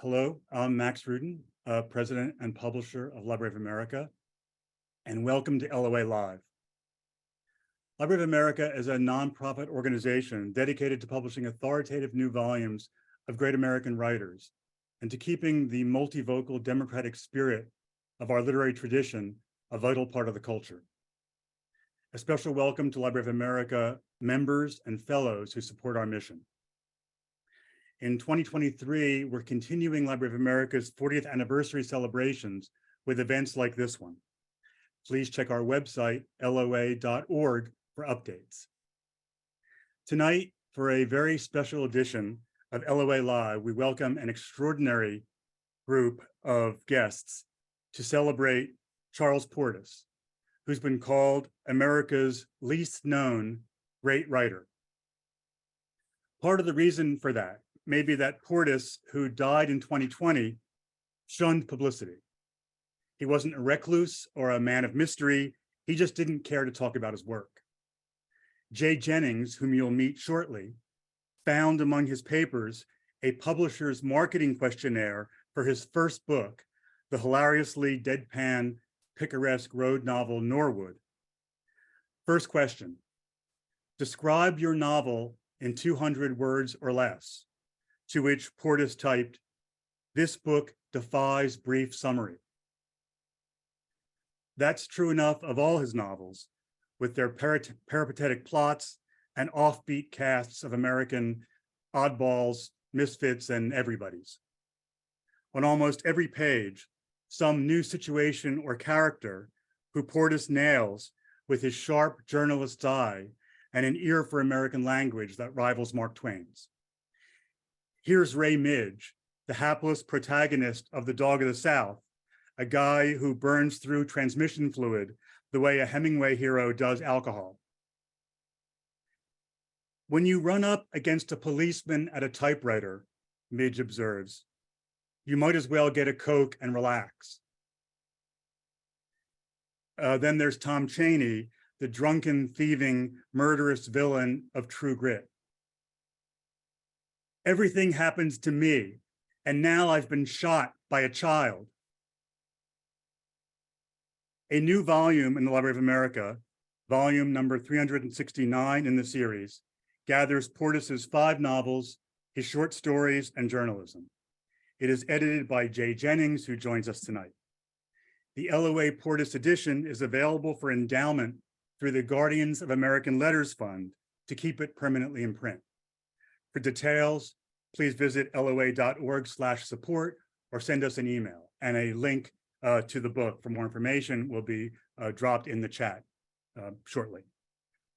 Hello, I'm Max Rudin, President and Publisher of Library of America, and welcome to LOA Live. Library of America is a nonprofit organization dedicated to publishing authoritative new volumes of great American writers and to keeping the multivocal democratic spirit of our literary tradition a vital part of the culture. A special welcome to Library of America members and fellows who support our mission. In 2023, we're continuing Library of America's 40th anniversary celebrations with events like this one. Please check our website, loa.org, for updates. Tonight, for a very special edition of LOA Live, we welcome an extraordinary group of guests to celebrate Charles Portis, who's been called America's least known great writer. Part of the reason for that may be that Portis, who died in 2020, shunned publicity. He wasn't a recluse or a man of mystery. He just didn't care to talk about his work. Jay Jennings, whom you'll meet shortly, found among his papers a publisher's marketing questionnaire for his first book, the hilariously deadpan, picaresque road novel Norwood. First question, describe your novel in 200 words or less, to which Portis typed, "This book defies brief summary." That's true enough of all his novels, with their peripatetic plots and offbeat casts of American oddballs, misfits, and everybody's. On almost every page, some new situation or character who Portis nails with his sharp journalist's eye and an ear for American language that rivals Mark Twain's. Here's Ray Midge, the hapless protagonist of The Dog of the South, a guy who burns through transmission fluid the way a Hemingway hero does alcohol. When you run up against a policeman at a typewriter, Midge observes, you might as well get a Coke and relax. Then there's Tom Chaney, the drunken, thieving, murderous villain of True Grit. Everything happens to me, and now I've been shot by a child. A new volume in the Library of America, volume number 369 in the series, gathers Portis's 5 novels, his short stories, and journalism. It is edited by Jay Jennings, who joins us tonight. The LOA Portis edition is available for endowment through the Guardians of American Letters Fund to keep it permanently in print. For details, please visit loa.org/support or send us an email, and a link to the book for more information will be dropped in the chat shortly.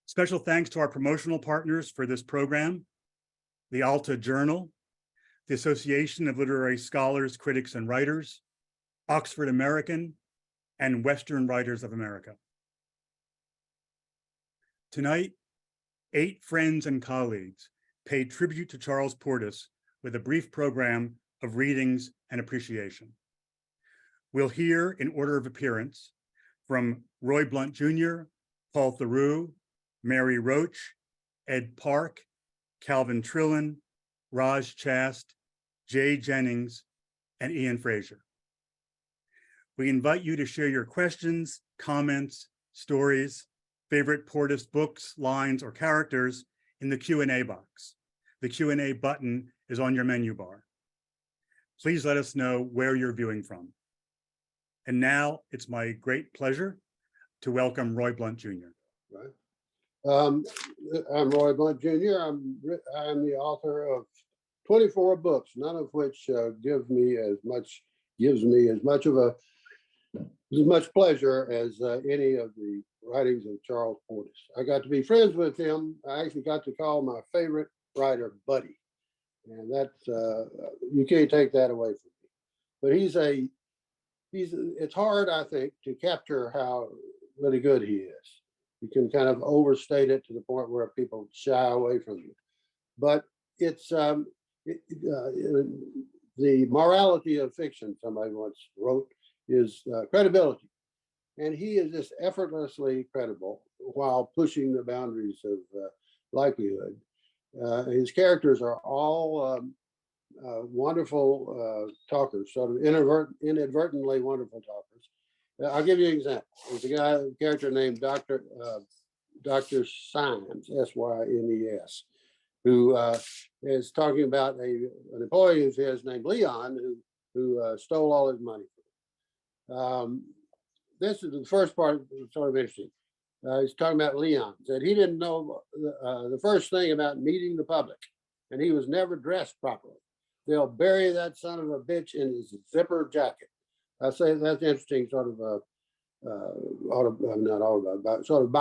Special thanks to our promotional partners for this program, the Alta Journal, the Association of Literary Scholars, Critics, and Writers, Oxford American, and Western Writers of America. Tonight, 8 friends and colleagues paid tribute to Charles Portis with a brief program of readings and appreciation. We'll hear, in order of appearance, from Roy Blount Jr., Paul Theroux, Mary Roach, Ed Park, Calvin Trillin, Roz Chast, Jay Jennings, and Ian Frazier. We invite you to share your questions, comments, stories, favorite Portis books, lines, or characters in the Q&A box. The Q&A button is on your menu bar. Please let us know where you're viewing from. And now it's my great pleasure to welcome Roy Blount Jr. Right. I'm Roy Blount Jr. I'm the author of 24 books, none of which gives me as much pleasure as any of the writings of Charles Portis. I got to be friends with him. I actually got to call my favorite writer Buddy, and that's you can't take that away from me. But it's hard, I think, to capture how really good he is. You can kind of overstate it to the point where people shy away from you. But it's the morality of fiction, somebody once wrote, is credibility. And he is just effortlessly credible while pushing the boundaries of likelihood. His characters are all wonderful talkers, sort of inadvertently wonderful talkers. I'll give you an example. There's a character named Dr. Symes, Synes, who is talking about an employee of his named Leon who stole all his money. This is the first part, sort of interesting. He's talking about Leon, said he didn't know the first thing about meeting the public, and he was never dressed properly. They'll bury that son of a bitch in his zipper jacket. I say that's interesting, sort of not autobiography, sort of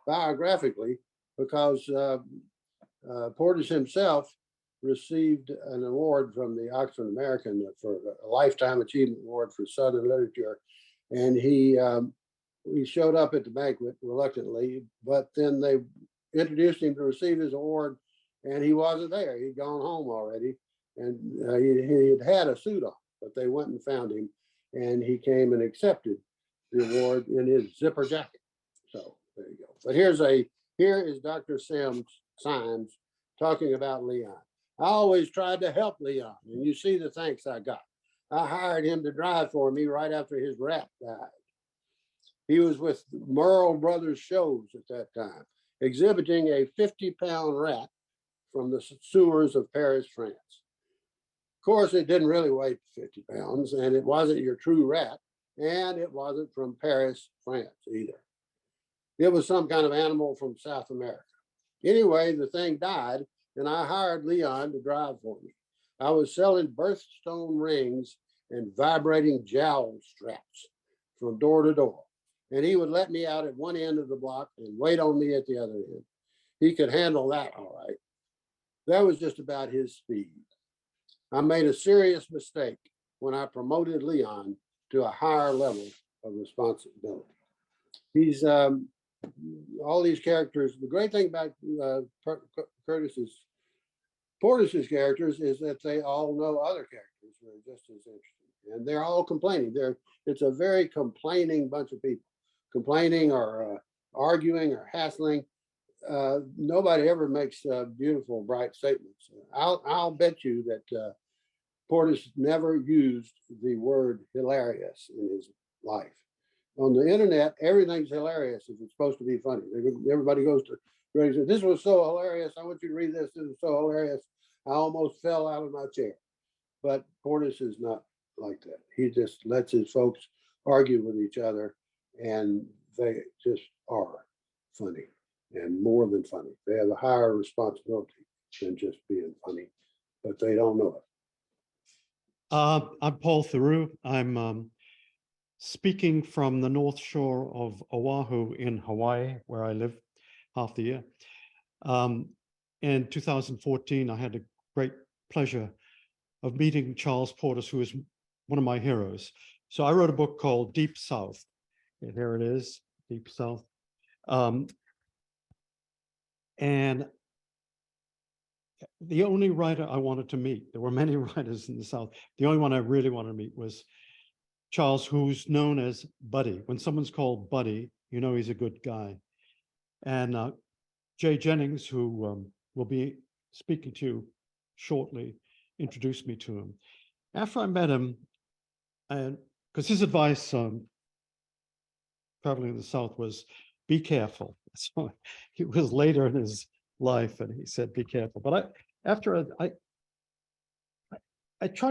biographically, because Portis himself received an award from the Oxford American for a Lifetime Achievement Award for Southern Literature, and he showed up at the banquet reluctantly, but then they introduced him to receive his award, and he wasn't there. He'd gone home already, and he had a suit on, but they went and found him, and he came and accepted the award in his zipper jacket. So there you go. But here is Dr. Symes talking about Leon. I always tried to help Leon, and you see the thanks I got. I hired him to drive for me right after his rat died. He was with Merle Brothers shows at that time, exhibiting a 50-pound rat from the sewers of Paris, France. Of course, it didn't really weigh 50 pounds, and it wasn't your true rat, and it wasn't from Paris, France either. It was some kind of animal from South America. Anyway, the thing died, and I hired Leon to drive for me. I was selling birthstone rings and vibrating jowl straps from door to door, and he would let me out at one end of the block and wait on me at the other end. He could handle that all right. That was just about his speed. I made a serious mistake when I promoted Leon to a higher level of responsibility. He's all these characters. The great thing about Portis's characters is that they all know other characters who are just as interesting, and they're all complaining. It's a very complaining bunch of people, complaining or arguing or hassling. Nobody ever makes beautiful, bright statements. I'll bet you that Portis never used the word hilarious in his life. On the internet, everything's hilarious if it's supposed to be funny. Everybody goes to, this was so hilarious. I want you to read this. This is so hilarious. I almost fell out of my chair. But Portis is not like that. He just lets his folks argue with each other, and they just are funny, and more than funny. They have a higher responsibility than just being funny, but they don't know it. I'm Paul Theroux. I'm speaking from the North Shore of Oahu in Hawaii, where I live half the year. In 2014, I had a great pleasure of meeting Charles Portis, who is one of my heroes. So I wrote a book called Deep South. And here it is, Deep South. And the only writer I wanted to meet, there were many writers in the South, the only one I really wanted to meet was Charles, who's known as Buddy. When someone's called Buddy, you know he's a good guy. And Jay Jennings, who will be speaking to you shortly, introduced me to him. After I met him, and because his advice traveling in the South was, be careful. So he was later in his life, and he said, be careful. But I tried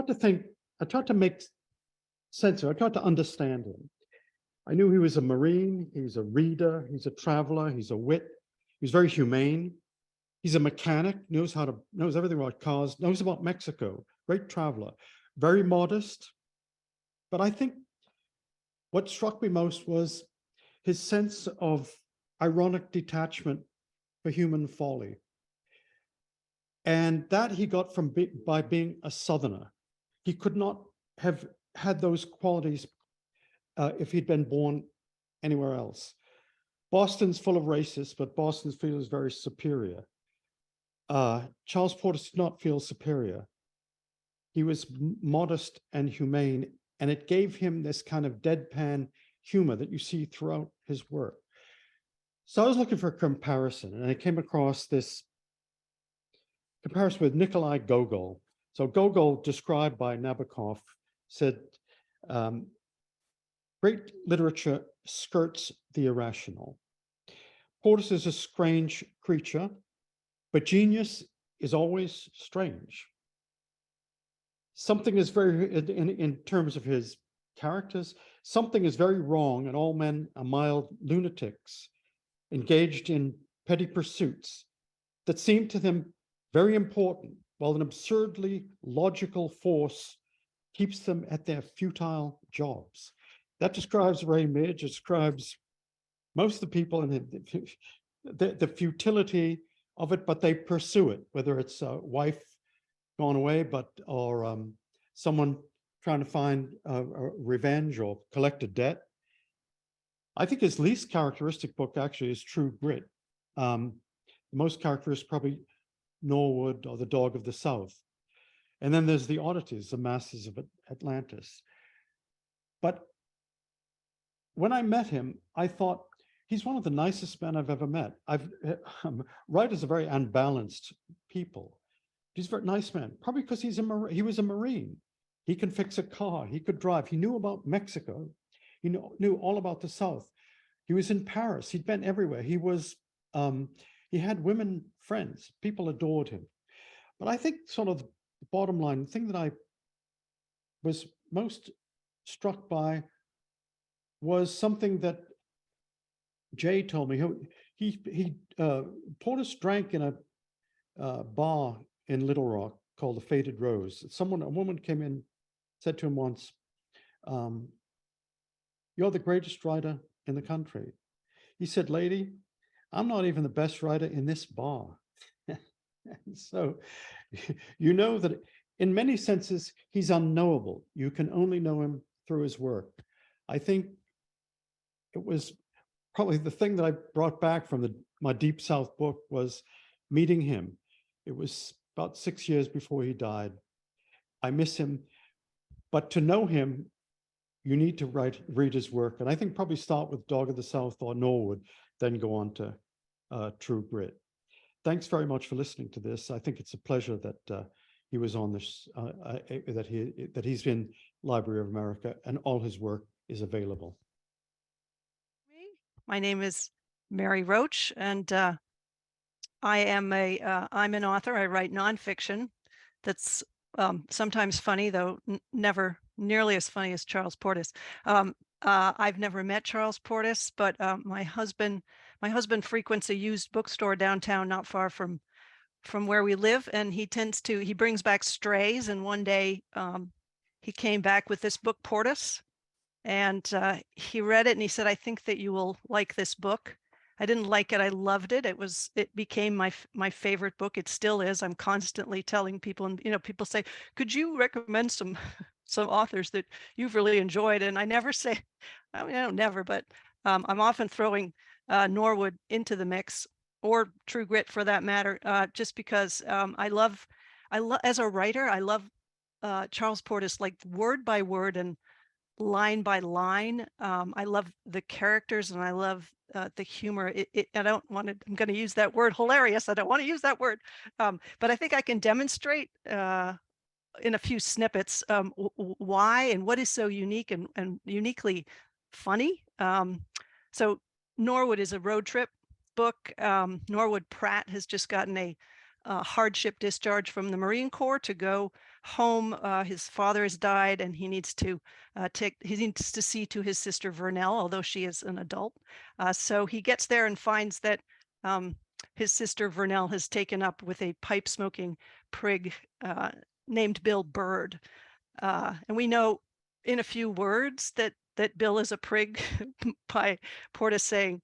to think, I tried to make sense of it. I tried to understand him. I knew he was a Marine, he's a reader, he's a traveler, he's a wit, he's very humane. He's a mechanic, knows everything about cars, knows about Mexico, great traveler, very modest. But I think what struck me most was his sense of ironic detachment for human folly. And that he got from by being a Southerner. He could not have had those qualities if he'd been born anywhere else. Boston's full of racists, but Boston feels very superior. Charles Portis did not feel superior. He was modest and humane, and it gave him this kind of deadpan humor that you see throughout his work. So I was looking for a comparison, and I came across this comparison with Nikolai Gogol. So Gogol, described by Nabokov, said, great literature skirts the irrational. Portis is a strange creature, but genius is always strange. Something is very, in terms of his characters, something is very wrong, and all men are mild lunatics, engaged in petty pursuits that seem to them very important, while an absurdly logical force keeps them at their futile jobs. That describes Ray Midge, describes most of the people in the futility of it, but they pursue it, whether it's a wife gone away, or someone trying to find revenge or collect a debt. I think his least characteristic book actually is True Grit. The most characteristic probably Norwood or The Dog of the South. And then there's The Oddities, The Masters of Atlantis. But when I met him, I thought, he's one of the nicest men I've ever met. Writers are very unbalanced people. He's a very nice man, probably because he was a Marine. He can fix a car, he could drive, he knew about Mexico, he knew all about the South. He was in Paris, he'd been everywhere. He was, he had women friends, people adored him. But I think sort of the bottom line, the thing that I was most struck by was something that Jay told me. Portis drank in a bar in Little Rock called the Faded Rose. A woman came in, said to him once, "You're the greatest writer in the country." He said, "Lady, I'm not even the best writer in this bar." So you know that in many senses, he's unknowable. You can only know him through his work. I think it was probably the thing that I brought back from my Deep South book was meeting him. It was about 6 years before he died. I miss him, but to know him, you need to read his work. And I think probably start with Dog of the South or Norwood, then go on to True Grit. Thanks very much for listening to this. I think it's a pleasure that he was on this, that he's in Library of America, and all his work is available. My name is Mary Roach, and I'm an author. I write nonfiction that's sometimes funny, though never nearly as funny as Charles Portis. I've never met Charles Portis, but my husband frequents a used bookstore downtown, not far from where we live, and he brings back strays. And one day he came back with this book, Portis, and he read it and he said, "I think that you will like this book." I didn't like it. I loved it. It became my favorite book. It still is. I'm constantly telling people, and people say, "Could you recommend some authors that you've really enjoyed?" And I never say, I don't never, but I'm often throwing Norwood into the mix, or True Grit for that matter, just because I love as a writer, I love Charles Portis, like word by word and line by line. I love the characters, and I love the humor. I don't want to, I'm going to use that word, hilarious. I don't want to use that word, but I think I can demonstrate in a few snippets why and what is so unique and uniquely funny. So Norwood is a road trip book. Norwood Pratt has just gotten a hardship discharge from the Marine Corps to go home. His father has died, and he needs to see to his sister Vernell, although she is an adult. So he gets there and finds that his sister Vernell has taken up with a pipe smoking prig named Bill Bird. And we know in a few words that Bill is a prig by Portis saying,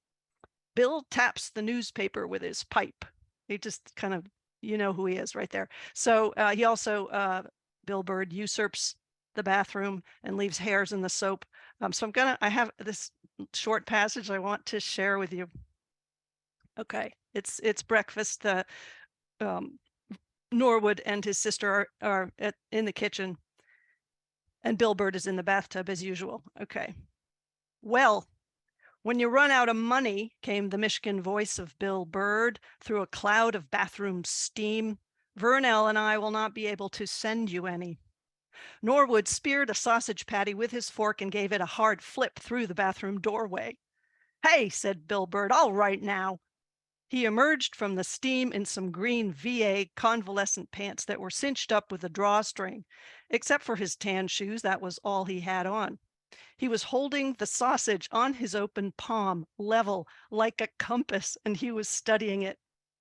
"Bill taps the newspaper with his pipe." He just kind of, who he is right there. So he also, Bill Bird, usurps the bathroom and leaves hairs in the soap. So I have this short passage I want to share with you. Okay, it's breakfast. Norwood and his sister are in the kitchen, and Bill Bird is in the bathtub as usual. Okay. "Well, when you run out of money," came the Michigan voice of Bill Bird through a cloud of bathroom steam, Vernell and I will not be able to send you any. Norwood speared a sausage patty with his fork and gave it a hard flip through the bathroom doorway. Hey, said Bill Bird, all right now. He emerged from the steam in some green VA convalescent pants that were cinched up with a drawstring. Except for his tan shoes, that was all he had on. He was holding the sausage on his open palm, level, like a compass, and he was studying it.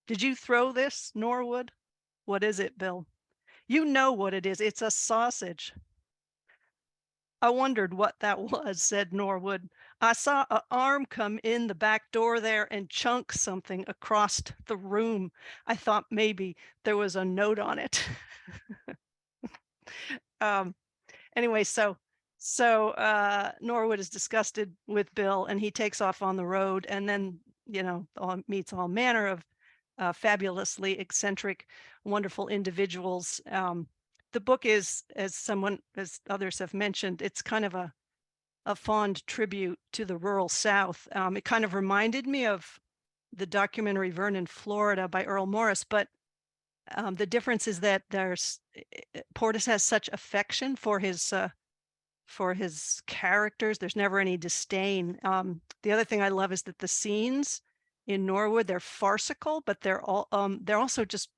Did you throw this, Norwood? What is it, Bill? You know what it is. It's a sausage. I wondered what that was, said Norwood. I saw an arm come in the back door there and chunk something across the room. I thought maybe there was a note on it. Anyway, so Norwood is disgusted with Bill and he takes off on the road and then, meets all manner of fabulously eccentric, wonderful individuals. The book is, as others have mentioned, it's kind of a fond tribute to the rural South. It kind of reminded me of the documentary Vernon, Florida by Earl Morris, but the difference is that Portis has such affection for his characters. There's never any disdain. The other thing I love is that the scenes in Norwood, they're farcical, but they're also just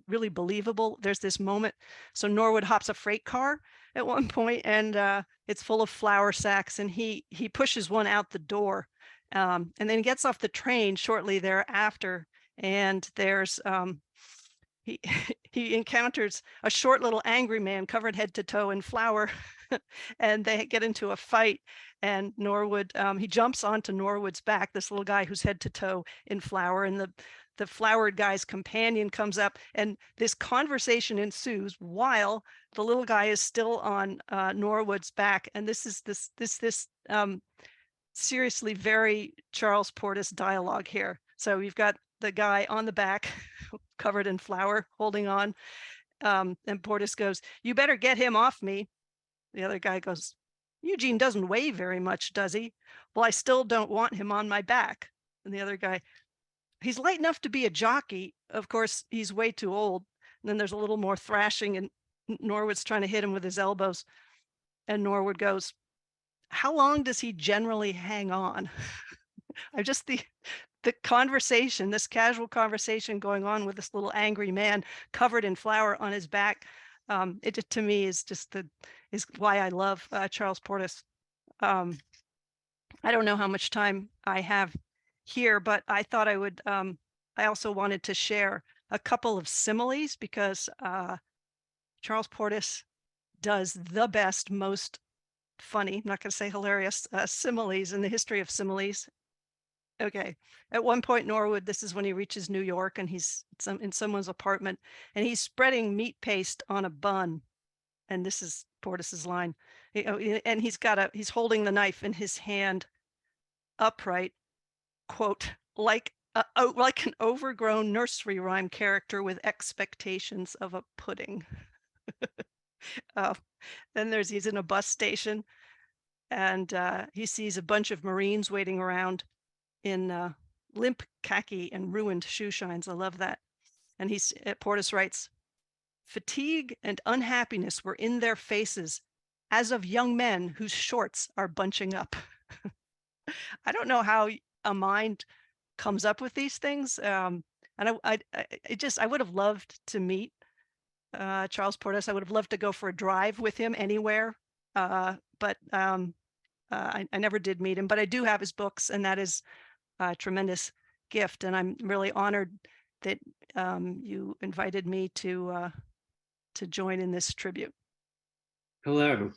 really believable. There's this moment. So Norwood hops a freight car at one point and it's full of flour sacks and he pushes one out the door and then gets off the train shortly thereafter. And there's he encounters a short little angry man covered head to toe in flour and they get into a fight and Norwood, he jumps onto Norwood's back, this little guy who's head to toe in flour, and the floured guy's companion comes up and this conversation ensues while the little guy is still on Norwood's back. And this is this seriously very Charles Portis dialogue here. So you've got the guy on the back covered in flour holding on, and Portis goes, "You better get him off me." The other guy goes, "Eugene doesn't weigh very much, does he?" "Well, I still don't want him on my back." And the other guy, "He's light enough to be a jockey. Of course, he's way too old." And then there's a little more thrashing and Norwood's trying to hit him with his elbows. And Norwood goes, "How long does he generally hang on?" I just, the conversation, this casual conversation going on with this little angry man covered in flour on his back. It just, to me, is why I love Charles Portis. I don't know how much time I have here, but I thought I would. I also wanted to share a couple of similes because Charles Portis does the best, most funny, I'm not going to say hilarious, similes in the history of similes. Okay. At one point, Norwood, this is when he reaches New York and he's in someone's apartment and he's spreading meat paste on a bun. And this is Portis's line. And he's holding the knife in his hand upright, quote, like an overgrown nursery rhyme character with expectations of a pudding. Then he's in a bus station and he sees a bunch of Marines waiting around in limp khaki and ruined shoe shines. I love that. And Portis writes, "Fatigue and unhappiness were in their faces as of young men whose shorts are bunching up." I don't know how a mind comes up with these things. And I would have loved to meet Charles Portis. I would have loved to go for a drive with him anywhere. But I never did meet him, but I do have his books, and that is a tremendous gift. And I'm really honored that you invited me to join in this tribute. Hello,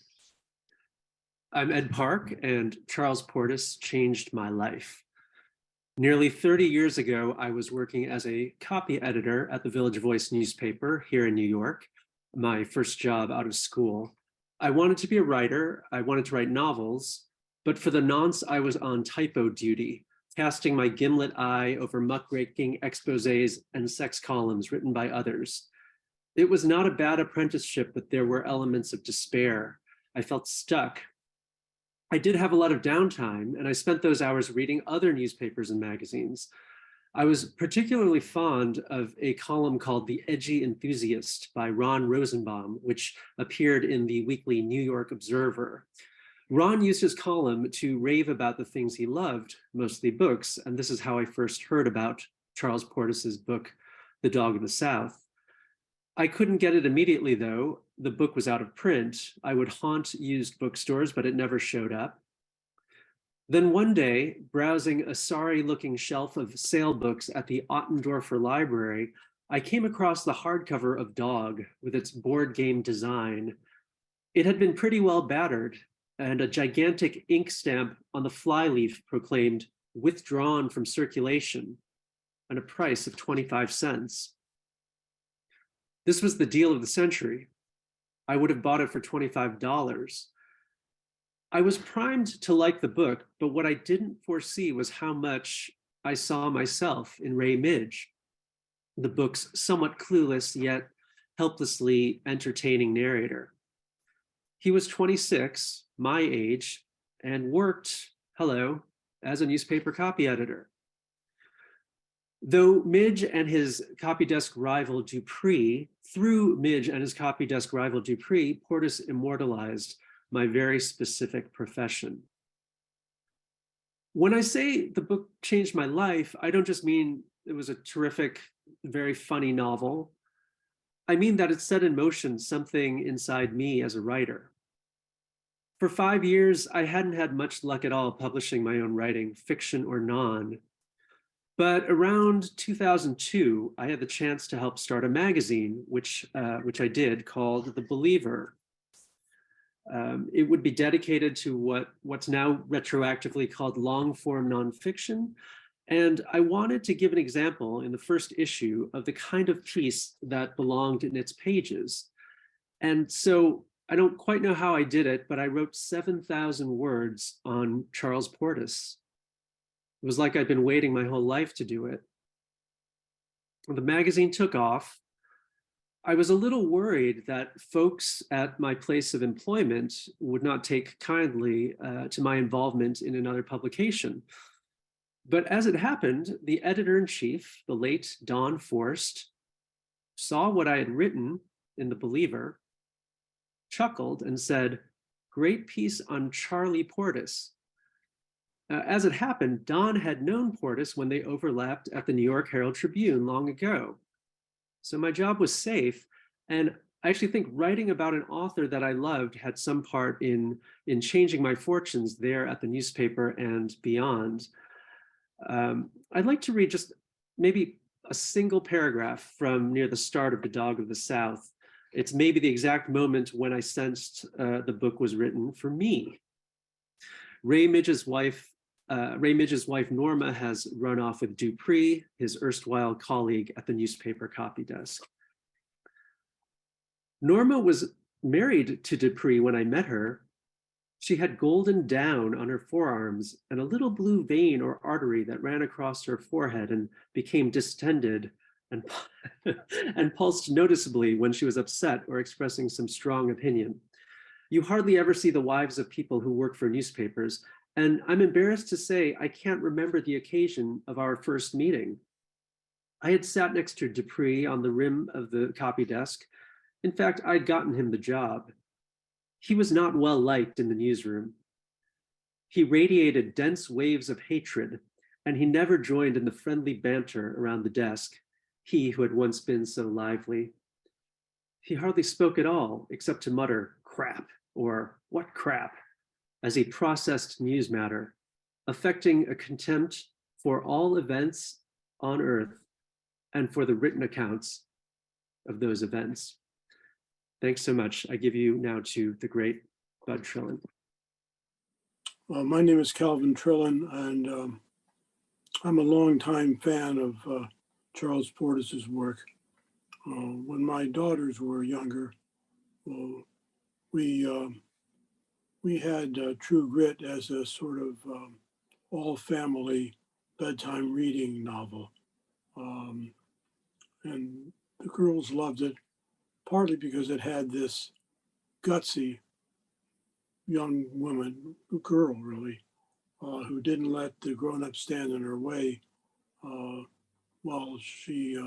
I'm Ed Park, and Charles Portis changed my life. Nearly 30 years ago, I was working as a copy editor at the Village Voice newspaper here in New York, my first job out of school. I wanted to be a writer. I wanted to write novels, but for the nonce, I was on typo duty, casting my gimlet eye over muckraking exposés and sex columns written by others. It was not a bad apprenticeship, but there were elements of despair. I felt stuck. I did have a lot of downtime, and I spent those hours reading other newspapers and magazines. I was particularly fond of a column called The Edgy Enthusiast by Ron Rosenbaum, which appeared in the weekly New York Observer. Ron used his column to rave about the things he loved, mostly books, and this is how I first heard about Charles Portis's book, The Dog of the South. I couldn't get it immediately, though. The book was out of print. I would haunt used bookstores, but it never showed up. Then one day, browsing a sorry-looking shelf of sale books at the Ottendorfer Library, I came across the hardcover of Dog with its board game design. It had been pretty well battered, and a gigantic ink stamp on the flyleaf proclaimed "withdrawn from circulation" and a price of 25 cents. This was the deal of the century. I would have bought it for $25. I was primed to like the book, but what I didn't foresee was how much I saw myself in Ray Midge, the book's somewhat clueless yet helplessly entertaining narrator. He was 26, my age, and worked, as a newspaper copy editor. Though Midge and his copy desk rival Dupree, through Midge and his copy desk rival Dupree, Portis immortalized my very specific profession. When I say the book changed my life, I don't just mean it was a terrific, very funny novel. I mean that it set in motion something inside me as a writer. For 5 years, I hadn't had much luck at all publishing my own writing, fiction or non. But around 2002, I had the chance to help start a magazine, which I did, called The Believer. It would be dedicated to what's now retroactively called long-form nonfiction. And I wanted to give an example in the first issue of the kind of piece that belonged in its pages. And so I don't quite know how I did it, but I wrote 7,000 words on Charles Portis. It was like I'd been waiting my whole life to do it. When the magazine took off, I was a little worried that folks at my place of employment would not take kindly to my involvement in another publication. But as it happened, the editor-in-chief, the late Don Forst, saw what I had written in The Believer, chuckled and said, "Great piece on Charlie Portis." As it happened, Don had known Portis when they overlapped at the New York Herald Tribune long ago. So my job was safe. And I actually think writing about an author that I loved had some part in changing my fortunes there at the newspaper and beyond. I'd like to read just maybe a single paragraph from near the start of The Dog of the South. It's maybe the exact moment when I sensed the book was written for me. Ray Midge's wife Norma has run off with Dupree, his erstwhile colleague at the newspaper copy desk. Norma was married to Dupree when I met her. She had golden down on her forearms and a little blue vein or artery that ran across her forehead and became distended and pulsed noticeably when she was upset or expressing some strong opinion. You hardly ever see the wives of people who work for newspapers, and I'm embarrassed to say I can't remember the occasion of our first meeting. I had sat next to Dupree on the rim of the copy desk. In fact, I'd gotten him the job. He was not well liked in the newsroom. He radiated dense waves of hatred, and he never joined in the friendly banter around the desk, he who had once been so lively. He hardly spoke at all, except to mutter, "Crap," or "What crap?" as he processed news matter, affecting a contempt for all events on earth and for the written accounts of those events. Thanks so much. I give you now to the great Bud Trillin. My name is Calvin Trillin, and I'm a longtime fan of Charles Portis's work. When my daughters were younger, we had True Grit as a sort of all-family bedtime reading novel. And the girls loved it, partly because it had this gutsy young woman, girl really, who didn't let the grown-up stand in her way, while she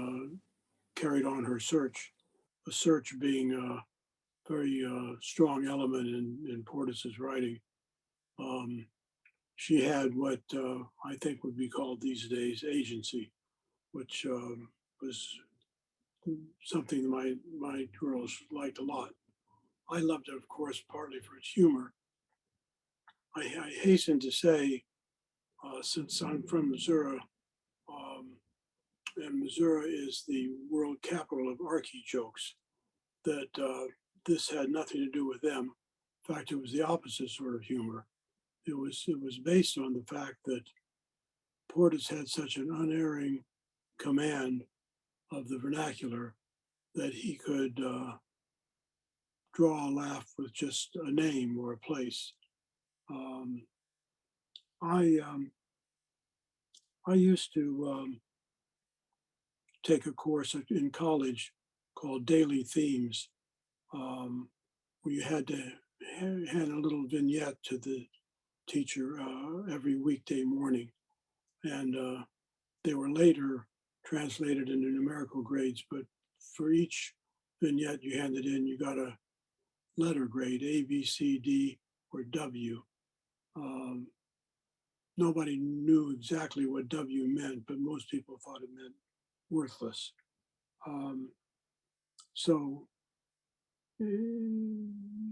carried on her search, a search being a very strong element in Portis's writing. She had what I think would be called these days agency, which was something my girls liked a lot. I loved it, of course, partly for its humor. I hasten to say, since I'm from Missouri, and Missouri is the world capital of archy jokes, that this had nothing to do with them. In fact, it was the opposite sort of humor. It was based on the fact that Portis had such an unerring command of the vernacular that he could draw a laugh with just a name or a place. I used to take a course in college called Daily Themes, where you had to hand a little vignette to the teacher every weekday morning. And they were later translated into numerical grades, but for each vignette you handed in, you got a letter grade, A, B, C, D, or W. Nobody knew exactly what W meant, but most people thought it meant worthless. So the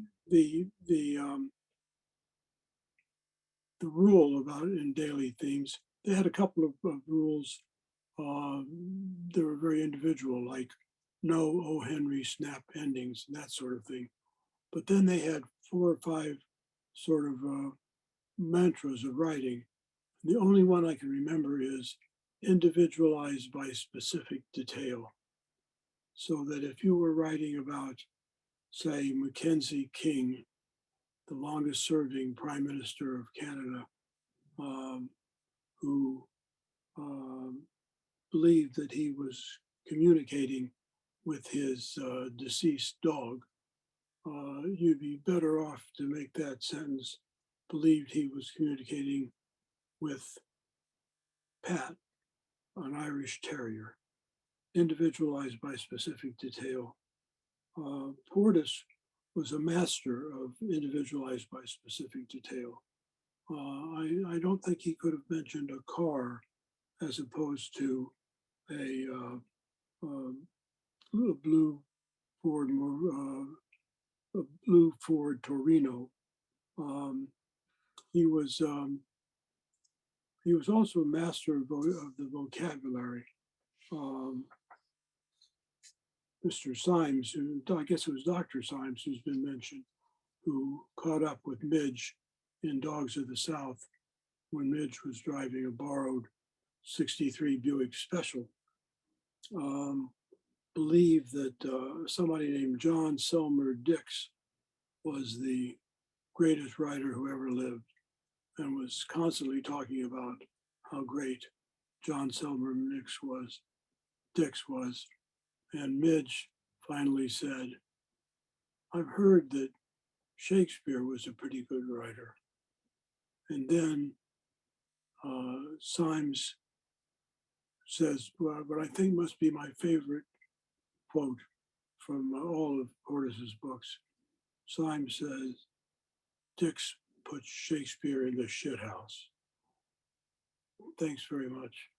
rule about it in Daily Themes, they had a couple of rules. They were very individual, like no O. Henry snap endings and that sort of thing. But then they had 4 or 5 sort of mantras of writing. The only one I can remember is individualized by specific detail. So that if you were writing about, say, Mackenzie King, the longest serving Prime Minister of Canada, who believed that he was communicating with his deceased dog, you'd be better off to make that sentence believed he was communicating with Pat, an Irish Terrier, individualized by specific detail. Portis was a master of individualized by specific detail. I don't think he could have mentioned a car as opposed to a blue Ford, a blue Ford Torino. He was also a master of the vocabulary. Mr. Symes, who I guess it was Dr. Symes who's been mentioned, who caught up with Midge in Dogs of the South when Midge was driving a borrowed 63 Buick Special, believed that somebody named John Selmer Dix was the greatest writer who ever lived, and was constantly talking about how great John Selmer Dix was. And Midge finally said, I've heard that Shakespeare was a pretty good writer. And then Symes says, well, what I think must be my favorite quote from all of Portis's books. Symes says, Dix puts Shakespeare in the shithouse. Thanks very much.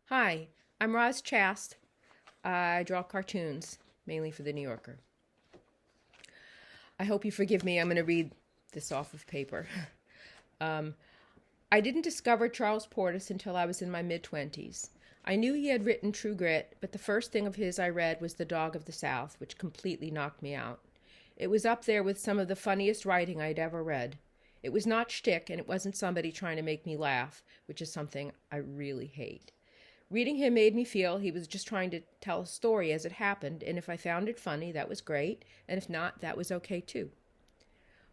Hi, I'm Roz Chast. I draw cartoons, mainly for The New Yorker. I hope you forgive me. I'm going to read this off of paper. I didn't discover Charles Portis until I was in my mid-20s. I knew he had written True Grit, but the first thing of his I read was The Dog of the South, which completely knocked me out. It was up there with some of the funniest writing I'd ever read. It was not shtick, and it wasn't somebody trying to make me laugh, which is something I really hate. Reading him made me feel he was just trying to tell a story as it happened, and if I found it funny, that was great, and if not, that was okay too.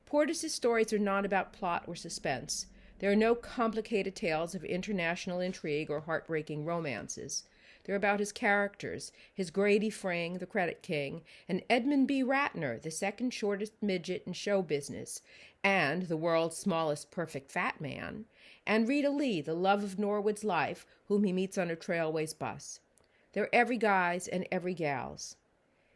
Portis's stories are not about plot or suspense. There are no complicated tales of international intrigue or heartbreaking romances. They're about his characters, his Grady Frang, the credit king, and Edmund B. Ratner, the second shortest midget in show business, and the world's smallest perfect fat man, and Rita Lee, the love of Norwood's life, whom he meets on a Trailways bus. They're every guy's and every gal's.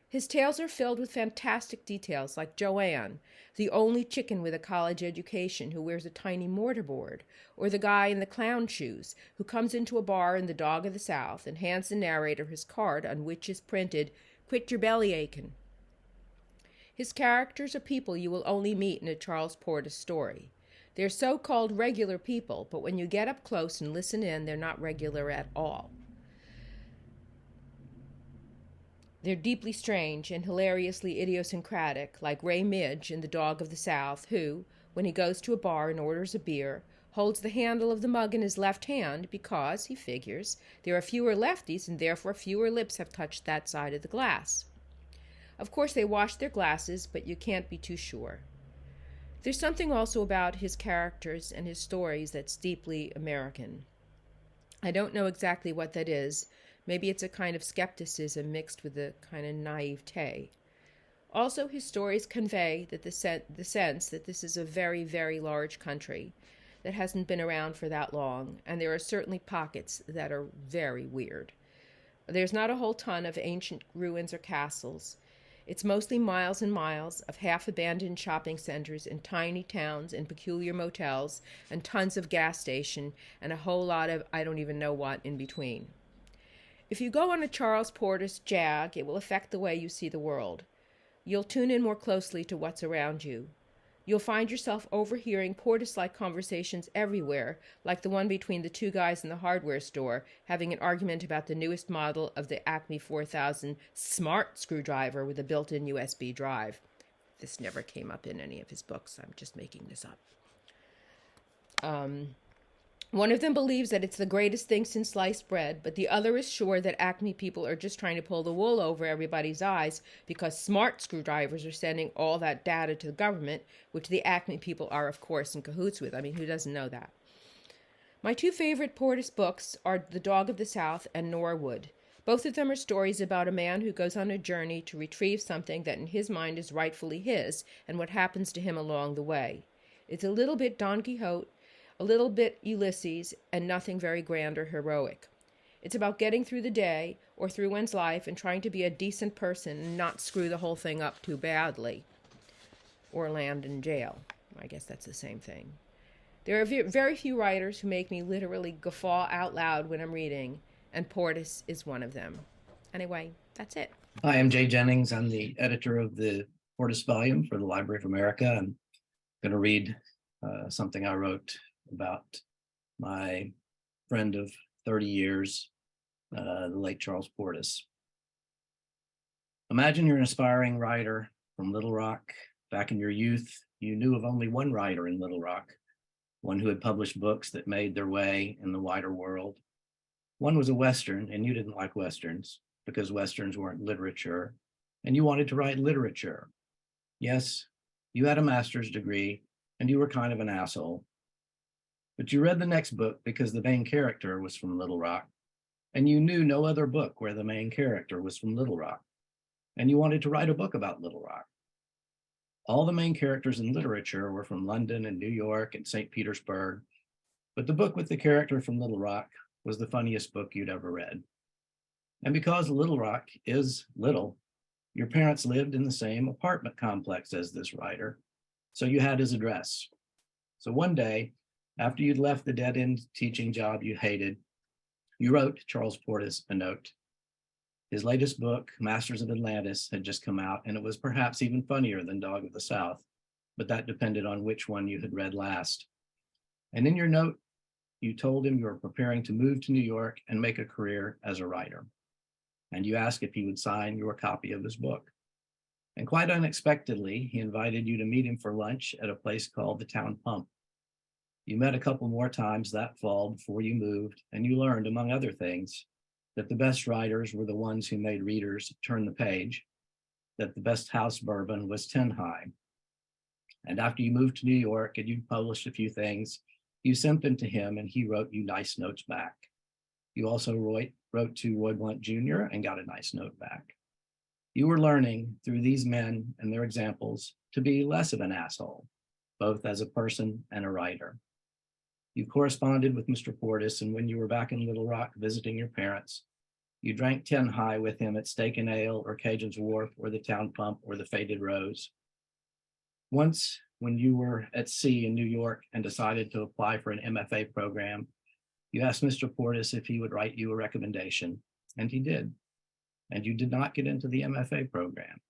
His tales are filled with fantastic details, like Joanne, the only chicken with a college education who wears a tiny mortarboard, or the guy in the clown shoes who comes into a bar in The Dog of the South and hands the narrator his card on which is printed, "Quit your belly aching." His characters are people you will only meet in a Charles Portis story. They're so-called regular people, but when you get up close and listen in, they're not regular at all. They're deeply strange and hilariously idiosyncratic, like Ray Midge in The Dog of the South, who, when he goes to a bar and orders a beer, holds the handle of the mug in his left hand because, he figures, there are fewer lefties and therefore fewer lips have touched that side of the glass. Of course, they wash their glasses, but you can't be too sure. There's something also about his characters and his stories that's deeply American. I don't know exactly what that is. Maybe it's a kind of skepticism mixed with a kind of naivete. Also, his stories convey that the sense that this is a very, very large country that hasn't been around for that long, and there are certainly pockets that are very weird. There's not a whole ton of ancient ruins or castles. It's mostly miles and miles of half-abandoned shopping centers and tiny towns and peculiar motels and tons of gas station and a whole lot of I don't even know what in between. If you go on a Charles Portis jag, it will affect the way you see the world. You'll tune in more closely to what's around you. You'll find yourself overhearing Portis-like conversations everywhere, like the one between the two guys in the hardware store having an argument about the newest model of the Acme 4000 smart screwdriver with a built-in USB drive. This never came up in any of his books. I'm just making this up. One of them believes that it's the greatest thing since sliced bread, but the other is sure that Acme people are just trying to pull the wool over everybody's eyes because smart screwdrivers are sending all that data to the government, which the Acme people are, of course, in cahoots with. I mean, who doesn't know that? My two favorite Portis books are The Dog of the South and Norwood. Both of them are stories about a man who goes on a journey to retrieve something that in his mind is rightfully his and what happens to him along the way. It's a little bit Don Quixote, a little bit Ulysses, and nothing very grand or heroic. It's about getting through the day or through one's life and trying to be a decent person and not screw the whole thing up too badly or land in jail. I guess that's the same thing. There are very few writers who make me literally guffaw out loud when I'm reading, and Portis is one of them. Anyway, that's it. Hi, I'm Jay Jennings. I'm the editor of the Portis volume for the Library of America. I'm going to read something I wrote about my friend of 30 years, the late Charles Portis. Imagine you're an aspiring writer from Little Rock. Back in your youth, you knew of only one writer in Little Rock, one who had published books that made their way in the wider world. One was a Western, and you didn't like Westerns because Westerns weren't literature, and you wanted to write literature. Yes, you had a master's degree, and you were kind of an asshole. But you read the next book because the main character was from Little Rock, and you knew no other book where the main character was from Little Rock, and you wanted to write a book about Little Rock. All the main characters in literature were from London and New York and St. Petersburg, but the book with the character from Little Rock was the funniest book you'd ever read. And because Little Rock is little, your parents lived in the same apartment complex as this writer, so you had his address. So one day, after you'd left the dead-end teaching job you hated, you wrote Charles Portis a note. His latest book, Masters of Atlantis, had just come out, and it was perhaps even funnier than Dog of the South, but that depended on which one you had read last. And in your note, you told him you were preparing to move to New York and make a career as a writer. And you asked if he would sign your copy of his book. And quite unexpectedly, he invited you to meet him for lunch at a place called the Town Pump. You met a couple more times that fall before you moved, and you learned, among other things, that the best writers were the ones who made readers turn the page, that the best house bourbon was 10 high. And after you moved to New York and you'd published a few things, you sent them to him and he wrote you nice notes back. You also wrote to Roy Blount Jr. and got a nice note back. You were learning through these men and their examples to be less of an asshole, both as a person and a writer. You corresponded with Mr. Portis, and when you were back in Little Rock visiting your parents, you drank 10 high with him at Steak and Ale or Cajun's Wharf or the Town Pump or the Faded Rose. Once, when you were at sea in New York and decided to apply for an MFA program, you asked Mr. Portis if he would write you a recommendation, and he did. And you did not get into the MFA program.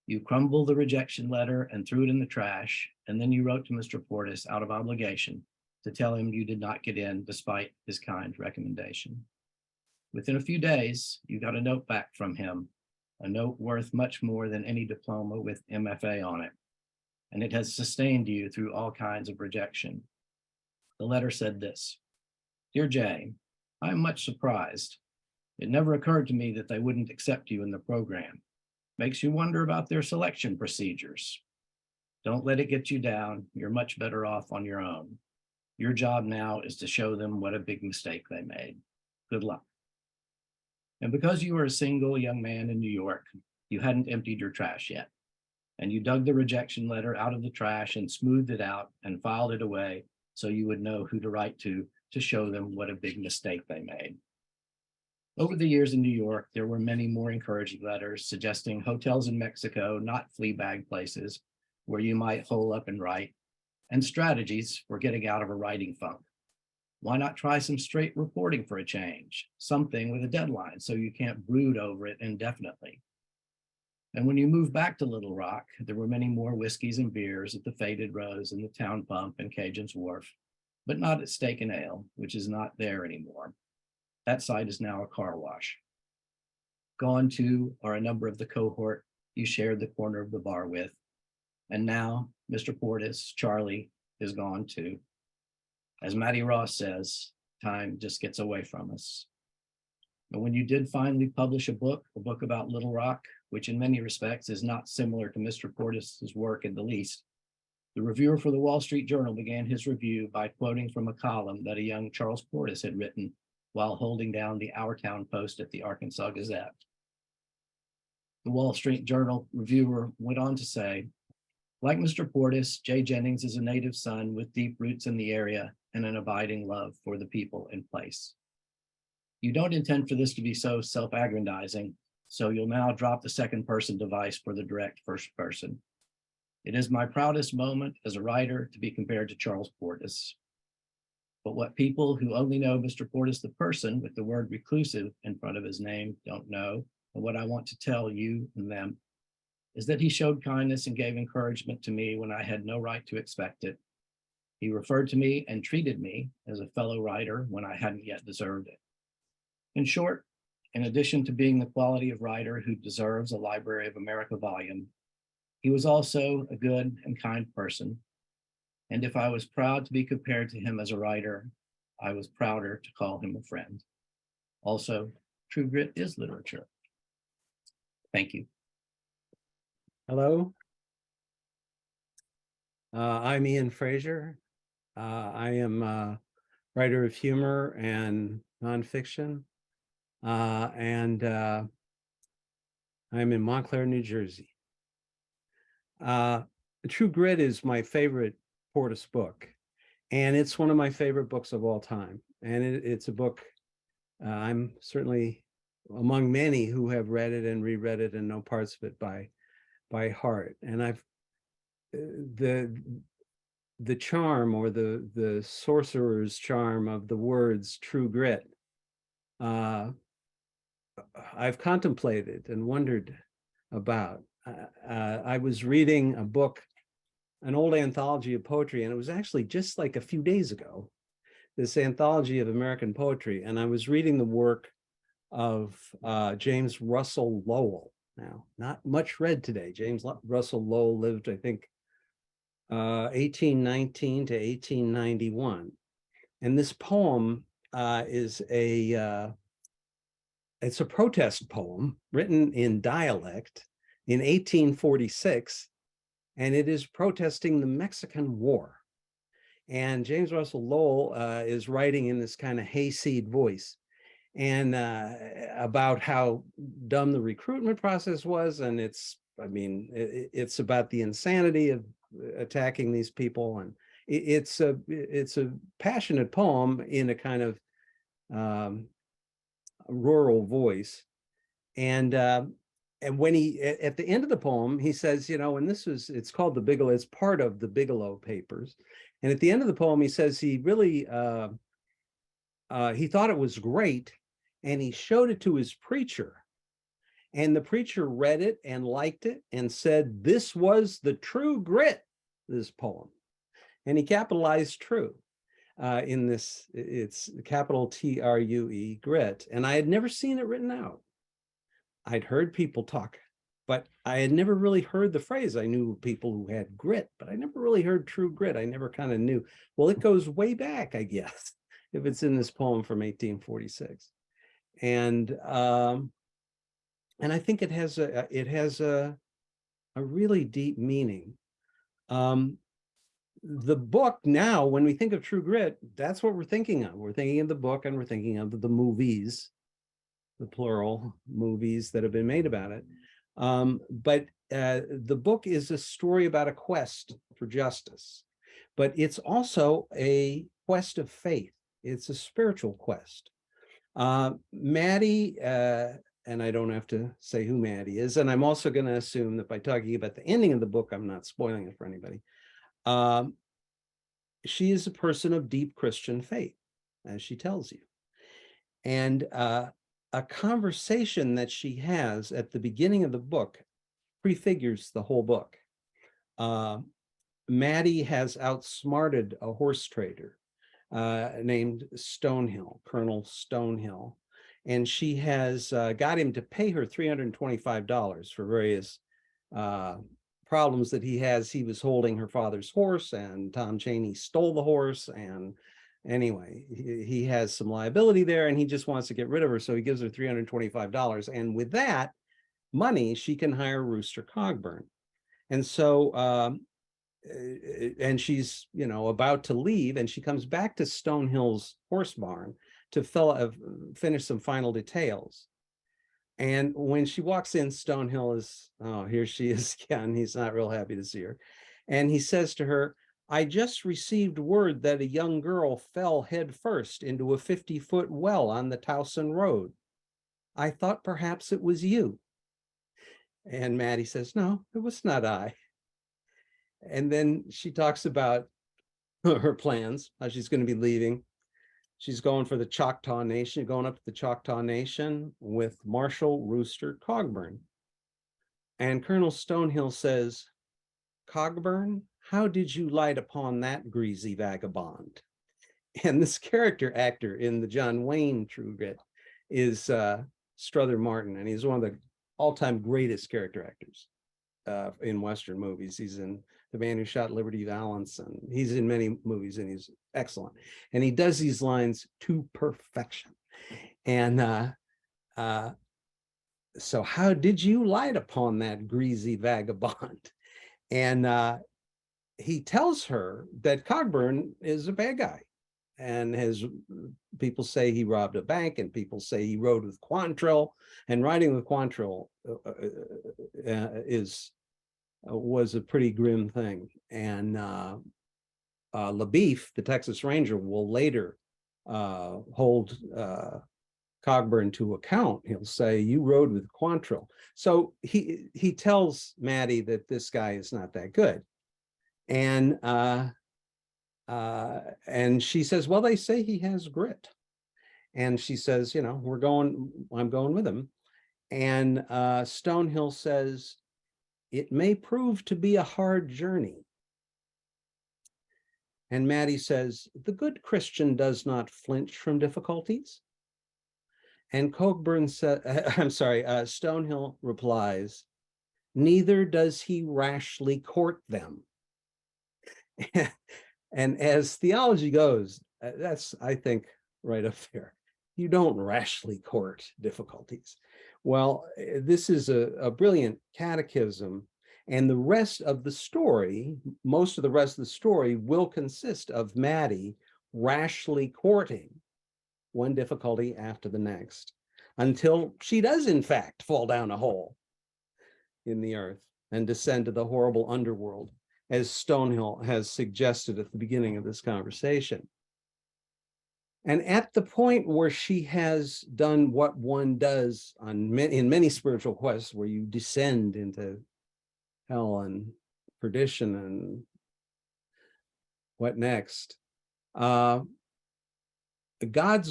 You crumbled the rejection letter and threw it in the trash, and then you wrote to Mr. Portis out of obligation to tell him you did not get in despite his kind recommendation. Within a few days, you got a note back from him, a note worth much more than any diploma with MFA on it, and it has sustained you through all kinds of rejection. The letter said this: "Dear Jay, I am much surprised. It never occurred to me that they wouldn't accept you in the program. Makes you wonder about their selection procedures. Don't let it get you down. You're much better off on your own. Your job now is to show them what a big mistake they made. Good luck." And because you were a single young man in New York, you hadn't emptied your trash yet. And you dug the rejection letter out of the trash and smoothed it out and filed it away so you would know who to write to show them what a big mistake they made. Over the years in New York, there were many more encouraging letters suggesting hotels in Mexico, not flea bag places, where you might hole up and write, and strategies for getting out of a writing funk. Why not try some straight reporting for a change? Something with a deadline so you can't brood over it indefinitely. And when you moved back to Little Rock, there were many more whiskeys and beers at the Faded Rose and the Town Pump and Cajun's Wharf, but not at Steak and Ale, which is not there anymore. That site is now a car wash. Gone too are a number of the cohort you shared the corner of the bar with. And now Mr. Portis, Charlie, is gone too. As Matty Ross says, time just gets away from us. And when you did finally publish a book about Little Rock, which in many respects is not similar to Mr. Portis's work in the least, the reviewer for the Wall Street Journal began his review by quoting from a column that a young Charles Portis had written while holding down the Our Town Post at the Arkansas Gazette. The Wall Street Journal reviewer went on to say, "Like Mr. Portis, Jay Jennings is a native son with deep roots in the area and an abiding love for the people and place. You don't intend for this to be so self-aggrandizing, so you'll now drop the second person device for the direct first person. It is my proudest moment as a writer to be compared to Charles Portis. But what people who only know Mr. Portis the person with the word reclusive in front of his name don't know, and what I want to tell you and them, is that he showed kindness and gave encouragement to me when I had no right to expect it. He referred to me and treated me as a fellow writer when I hadn't yet deserved it. In short, in addition to being the quality of writer who deserves a Library of America volume, he was also a good and kind person. And if I was proud to be compared to him as a writer, I was prouder to call him a friend. Also, True Grit is literature." Thank you. Hello. I'm Ian Frazier. I am a writer of humor and nonfiction. And I'm in Montclair, New Jersey. True Grit is my favorite Portis book, and it's one of my favorite books of all time. And it's a book I'm certainly among many who have read it and reread it and know parts of it by heart. And I've the charm or the sorcerer's charm of the words true grit, I've contemplated and wondered about. I was reading a book, an old anthology of poetry, and it was actually just like a few days ago, this anthology of American poetry, and I was reading the work of James Russell Lowell. Now, not much read today. James Russell Lowell lived, I think, 1819 to 1891. And this poem is it's a protest poem written in dialect in 1846, and it is protesting the Mexican War. And James Russell Lowell is writing in this kind of hayseed voice. and about how dumb the recruitment process was. And it's, I mean, it's about the insanity of attacking these people. And it's a passionate poem in a kind of rural voice. And when he, at the end of the poem, he says, you know, and it's called the Bigelow, it's part of the Bigelow Papers. And at the end of the poem, he says he really, he thought it was great, and he showed it to his preacher. And the preacher read it and liked it and said, this was the true grit, this poem. And he capitalized true in this, it's capital True, grit. And I had never seen it written out. I'd heard people talk, but I had never really heard the phrase. I knew people who had grit, but I never really heard true grit. I never kind of knew. Well, it goes way back, I guess, if it's in this poem from 1846. And I think it has a really deep meaning. The book now, when we think of true grit, that's what we're thinking of. We're thinking of the book, and we're thinking of the movies, the plural movies that have been made about it. But the book is a story about a quest for justice, but it's also a quest of faith. It's a spiritual quest. Maddie, and I don't have to say who Maddie is, and I'm also going to assume that by talking about the ending of the book, I'm not spoiling it for anybody. She is a person of deep Christian faith, as she tells you. And a conversation that she has at the beginning of the book prefigures the whole book. Maddie has outsmarted a horse trader named Stonehill, Colonel Stonehill, and she has got him to pay her $325 for various problems that he has. He was holding her father's horse, and Tom Chaney stole the horse, and anyway, he has some liability there, and he just wants to get rid of her, so he gives her $325, and with that money, she can hire Rooster Cogburn. And so, and she's, you know, about to leave, and she comes back to Stonehill's horse barn to finish some final details. And when she walks in, Stonehill is, oh, here she is again. He's not real happy to see her. And he says to her, I just received word that a young girl fell headfirst into a 50-foot well on the Towson Road. I thought perhaps it was you. And Maddie says, no, it was not I. And then she talks about her plans, how she's going to be leaving. She's going for the Choctaw Nation, going up to the Choctaw Nation with Marshal Rooster Cogburn. And Colonel Stonehill says, Cogburn, how did you light upon that greasy vagabond? And this character actor in the John Wayne True Grit is Strother Martin, and he's one of the all-time greatest character actors in Western movies. He's in The Man Who Shot Liberty Valance, and he's in many movies, and he's excellent. And he does these lines to perfection. And so how did you light upon that greasy vagabond? And he tells her that Cogburn is a bad guy, and people say he robbed a bank, and people say he rode with Quantrill, and riding with Quantrill was a pretty grim thing. And LaBeef, the Texas Ranger, will later hold Cogburn to account. He'll say, you rode with Quantrill. So he tells Maddie that this guy is not that good. And she says, well, they say he has grit. And she says, you know, I'm going with him. And Stonehill says, it may prove to be a hard journey. And Maddie says, the good Christian does not flinch from difficulties. And Cogburn said, Stonehill replies, neither does he rashly court them. And as theology goes, that's, I think, right up there. You don't rashly court difficulties. Well, this is a brilliant catechism, and the rest of the story, most of the rest of the story will consist of Maddie rashly courting one difficulty after the next, until she does in fact fall down a hole in the earth and descend to the horrible underworld, as Stonehill has suggested at the beginning of this conversation. And at the point where she has done what one does in many spiritual quests, where you descend into hell and perdition and what next, God's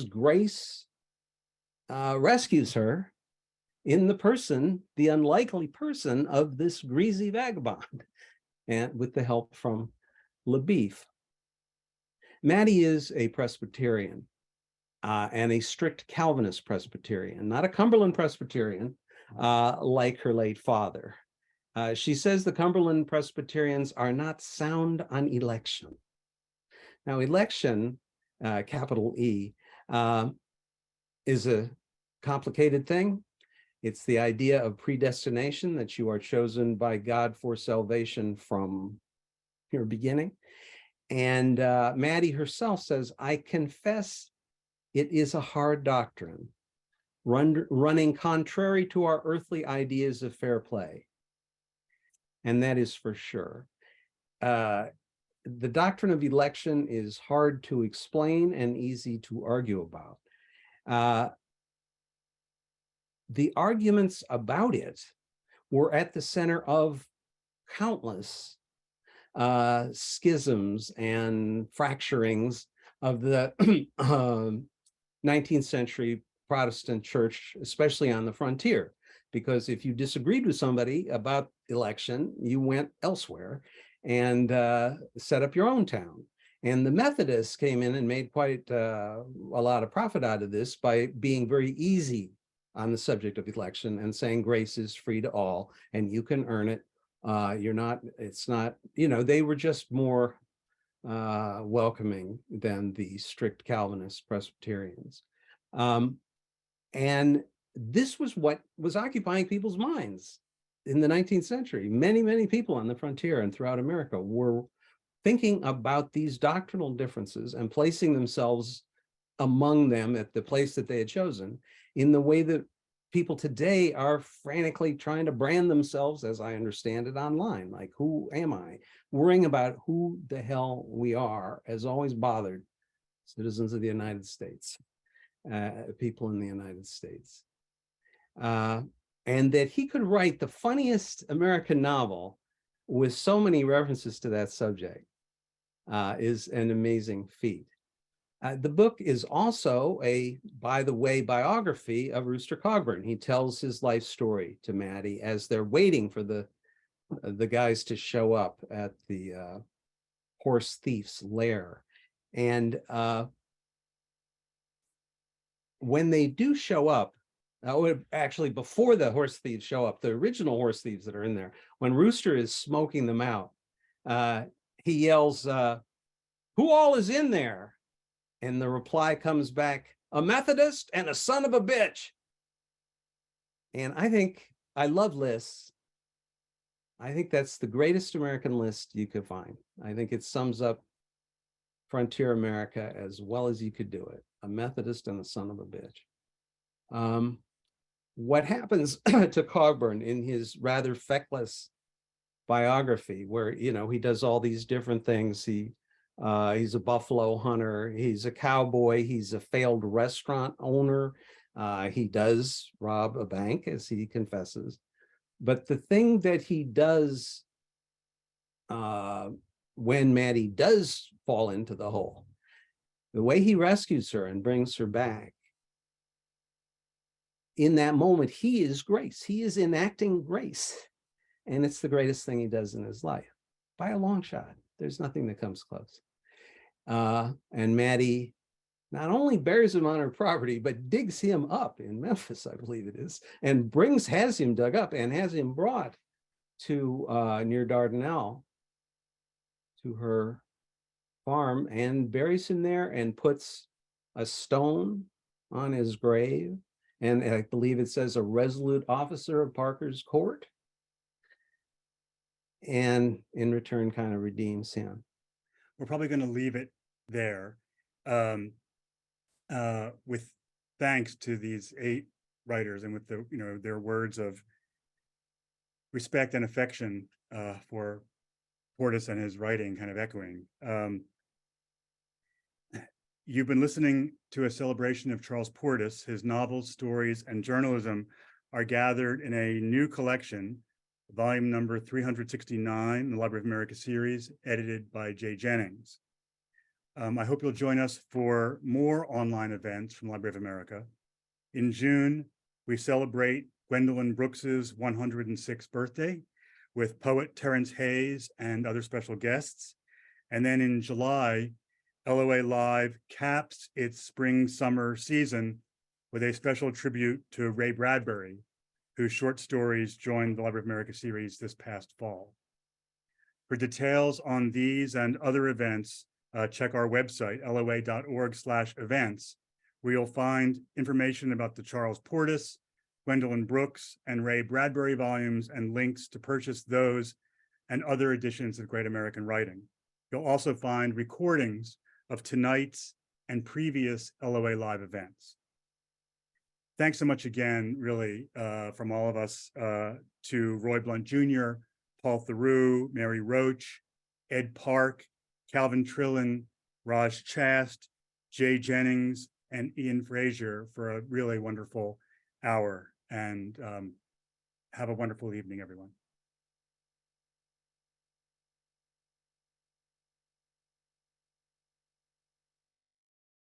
grace rescues her in the unlikely person of this greasy vagabond, and with the help from LaBeef. Maddie is a Presbyterian and a strict Calvinist Presbyterian, not a Cumberland Presbyterian like her late father. She says the Cumberland Presbyterians are not sound on election. Now, election, capital E, is a complicated thing. It's the idea of predestination, that you are chosen by God for salvation from your beginning. And Maddie herself says, I confess it is a hard doctrine, running contrary to our earthly ideas of fair play. And that is for sure. The doctrine of election is hard to explain and easy to argue about. The arguments about it were at the center of countless schisms and fracturings of the 19th century Protestant church, especially on the frontier. Because if you disagreed with somebody about election, you went elsewhere and set up your own town. And the Methodists came in and made quite a lot of profit out of this by being very easy on the subject of election and saying grace is free to all and you can earn it. It's not, they were just more welcoming than the strict Calvinist Presbyterians. And this was what was occupying people's minds in the 19th century. Many, many people on the frontier and throughout America were thinking about these doctrinal differences and placing themselves among them at the place that they had chosen, in the way that people today are frantically trying to brand themselves, as I understand it, online. Like, who am I? Worrying about who the hell we are has always bothered citizens of the United States, people in the United States. And that he could write the funniest American novel with so many references to that subject is an amazing feat. The book is also a, by the way, biography of Rooster Cogburn. He tells his life story to Maddie as they're waiting for the guys to show up at the horse thief's lair. And when they do show up, actually before the horse thieves show up, the original horse thieves that are in there, when Rooster is smoking them out, he yells, "Who all is in there?" And the reply comes back, "A Methodist and a son of a bitch." And I love lists. I think that's the greatest American list you could find. I think it sums up frontier America as well as you could do it. A Methodist and a son of a bitch. What happens to Cogburn in his rather feckless biography, where, he does all these different things. He's a buffalo hunter. He's a cowboy. He's a failed restaurant owner. He does rob a bank, as he confesses. But the thing that he does when Maddie does fall into the hole, the way he rescues her and brings her back, in that moment, he is grace. He is enacting grace. And it's the greatest thing he does in his life. By a long shot. There's nothing that comes close. And Maddie not only buries him on her property, but digs him up in Memphis, I believe it is, and has him dug up and has him brought to near Dardanelle, to her farm, and buries him there and puts a stone on his grave. And I believe it says a resolute officer of Parker's court. And in return, kind of redeems him. We're probably going to leave it there. with thanks to these 8 writers and with their words of respect and affection for Portis and his writing kind of echoing. You've been listening to a celebration of Charles Portis. His novels, stories, and journalism are gathered in a new collection, volume number 369, the Library of America series, edited by Jay Jennings. I hope you'll join us for more online events from the Library of America. In June, we celebrate Gwendolyn Brooks's 106th birthday with poet Terrence Hayes and other special guests. And then in July, LOA Live caps its spring-summer season with a special tribute to Ray Bradbury, whose short stories joined the Library of America series this past fall. For details on these and other events, check our website, loa.org/events, where you'll find information about the Charles Portis, Gwendolyn Brooks, and Ray Bradbury volumes and links to purchase those and other editions of Great American Writing. You'll also find recordings of tonight's and previous LOA Live events. Thanks so much again, really, from all of us to Roy Blount Jr., Paul Theroux, Mary Roach, Ed Park, Calvin Trillin, Roz Chast, Jay Jennings, and Ian Frazier for a really wonderful hour. And have a wonderful evening, everyone.